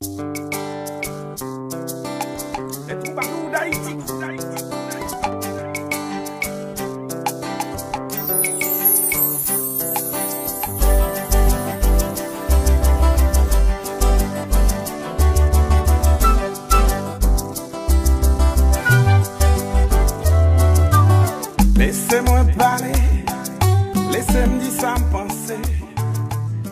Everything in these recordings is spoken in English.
Laissez-moi parler, laissez-moi dire ça me penser.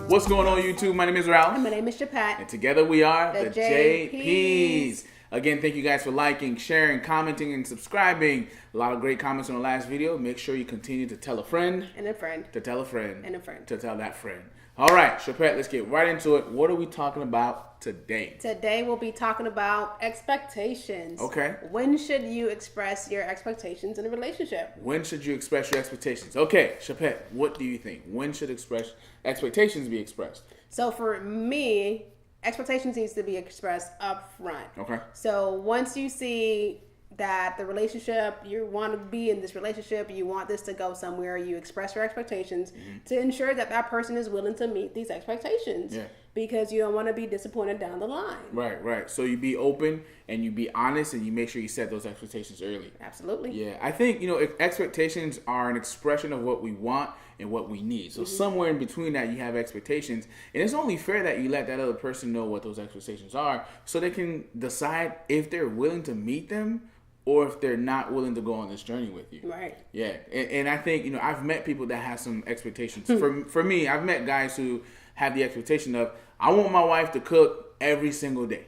What's going on, YouTube? My name is Ralph. And my name is Japat. And together we are The JPs. Again, thank you guys for liking, sharing, commenting, and subscribing. A lot of great comments on the last video. Make sure you continue to tell a friend. And a friend. To tell a friend. And a friend. To tell that friend. All right, Chapette, let's get right into it. What are we talking about today? Today we'll be talking about expectations. Okay. When should you express your expectations in a relationship? When should you express your expectations? Okay, Chapette, what do you think? When should expectations be expressed? So for me, expectations needs to be expressed up front. Okay. So once you see that the relationship, you want to be in this relationship, you want this to go somewhere, you express your expectations to ensure that that person is willing to meet these expectations. Yeah. Because you don't want to be disappointed down the line. Right. So you be open and you be honest and you make sure you set those expectations early. Absolutely. Yeah, I think, expectations are an expression of what we want and what we need. So somewhere in between that, you have expectations. And it's only fair that you let that other person know what those expectations are so they can decide if they're willing to meet them or if they're not willing to go on this journey with you. Right. Yeah. And I think, I've met people that have some expectations. For me, I've met guys who have the expectation of, I want my wife to cook every single day.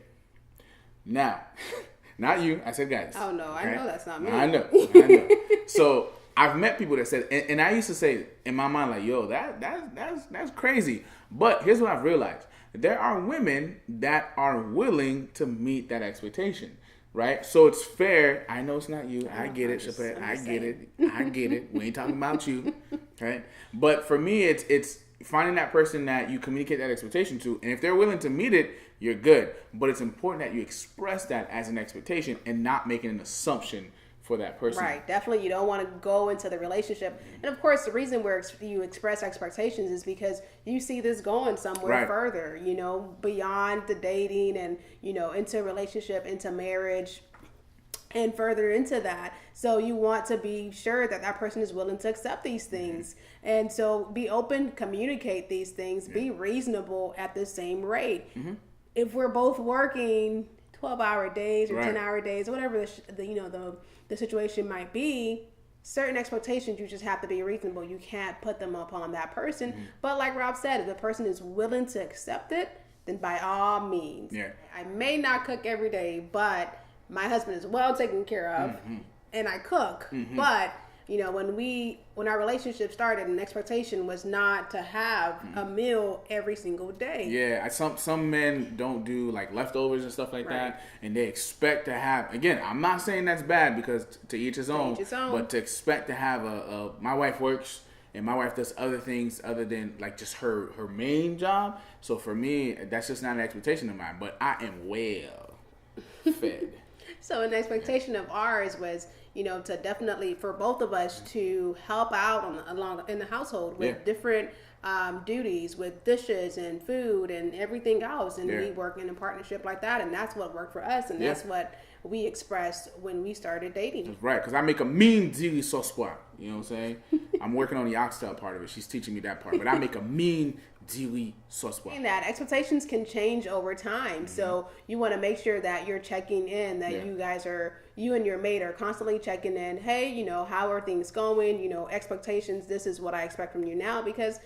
Now, not you. I said guys. Oh, no. I know that's not me. I know. So I've met people that said, and I used to say in my mind, like, yo, that's crazy. But here's what I've realized. There are women that are willing to meet that expectation. Right? So it's fair. I know it's not you. I get it, Chapette. I get it. We ain't talking about you. Right? But for me, it's finding that person that you communicate that expectation to. And if they're willing to meet it, you're good. But it's important that you express that as an expectation and not making an assumption for that person. Right. Definitely. You don't want to go into the relationship. And of course, the reason where you express expectations is because you see this going somewhere further, beyond the dating and, into a relationship, into marriage, and further into that. So you want to be sure that that person is willing to accept these things. And so be open, communicate these things, be reasonable at the same rate. If we're both working 12-hour days or 10-hour days, or whatever the situation might be, certain expectations, you just have to be reasonable. You can't put them upon that person. But like Rob said, if the person is willing to accept it, then by all means. Yeah. I may not cook every day, but my husband is well taken care of, and I cook. But when our relationship started, an expectation was not to have a meal every single day. Yeah, some men don't do like leftovers and stuff like that, and they expect to have. Again, I'm not saying that's bad because to each his own. But to expect to have my wife works and my wife does other things other than like just her main job. So for me, that's just not an expectation of mine. But I am well fed. So an expectation of ours was, to definitely for both of us to help out along in the household with different duties, with dishes and food and everything else, and we work in a partnership like that, and that's what worked for us, and that's what we expressed when we started dating. That's right, because I make a mean dili sauce pois. You know what I'm saying? I'm working on the oxtail part of it. She's teaching me that part, but I make a mean dili sauce pois. And that expectations can change over time, so you want to make sure that you're checking in, that you and your mate are constantly checking in. Hey, how are things going? Expectations. This is what I expect from you now, because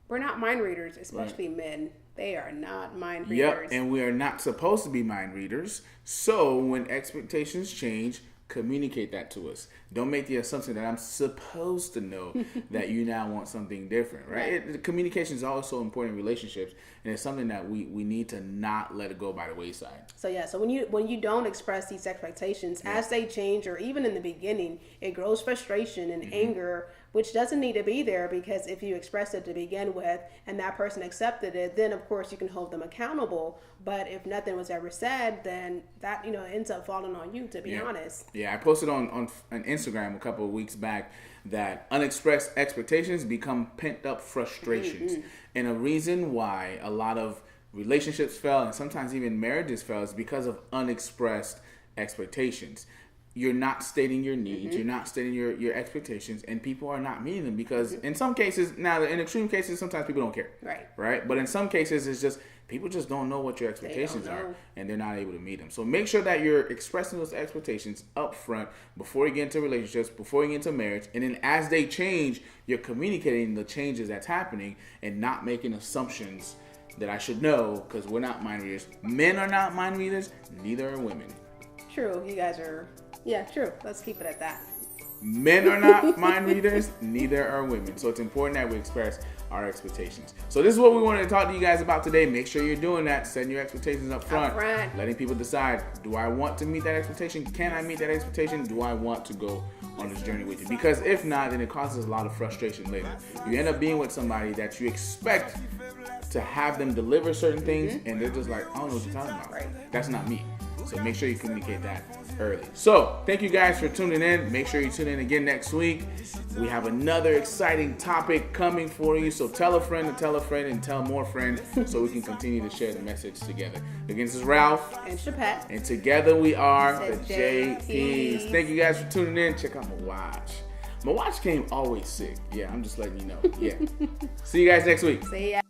we're not mind readers, especially men. They are not mind readers. Yep, and we are not supposed to be mind readers. So when expectations change, communicate that to us. Don't make the assumption that I'm supposed to know that you now want something different, right? Communication is also important in relationships, and it's something that we need to not let it go by the wayside. So when you don't express these expectations, as they change, or even in the beginning, it grows frustration and anger, which doesn't need to be there, because if you express it to begin with and that person accepted it, then of course you can hold them accountable. But if nothing was ever said, then that ends up falling on you, to be honest. Yeah, I posted on Instagram a couple of weeks back that unexpressed expectations become pent up frustrations. And a reason why a lot of relationships fail and sometimes even marriages fail is because of unexpressed expectations. You're not stating your needs, you're not stating your expectations, and people are not meeting them because in some cases, now in extreme cases, sometimes people don't care. Right? But in some cases, it's just people just don't know what your expectations are and they're not able to meet them. So make sure that you're expressing those expectations up front before you get into relationships, before you get into marriage, and then as they change, you're communicating the changes that's happening and not making assumptions that I should know because we're not mind readers. Men are not mind readers, neither are women. True, you guys are. Yeah, true. Let's keep it at that. Men are not mind readers, neither are women. So it's important that we express our expectations. So this is what we wanted to talk to you guys about today. Make sure you're doing that. Setting your expectations up front. Letting people decide, do I want to meet that expectation? Can I meet that expectation? Do I want to go on this journey with you? Because if not, then it causes a lot of frustration later. You end up being with somebody that you expect to have them deliver certain things, and they're just like, I don't know what you're talking about. That's not me. So make sure you communicate that early. So thank you guys for tuning in. Make sure you tune in again next week. We have another exciting topic coming for you. So tell a friend and tell a friend and tell more friends so we can continue to share the message together. Again, this is Ralph. And Chapette. And together we are the JPs. Thank you guys for tuning in. Check out my watch. My watch came always sick. Yeah, I'm just letting you know. Yeah. See you guys next week. See ya.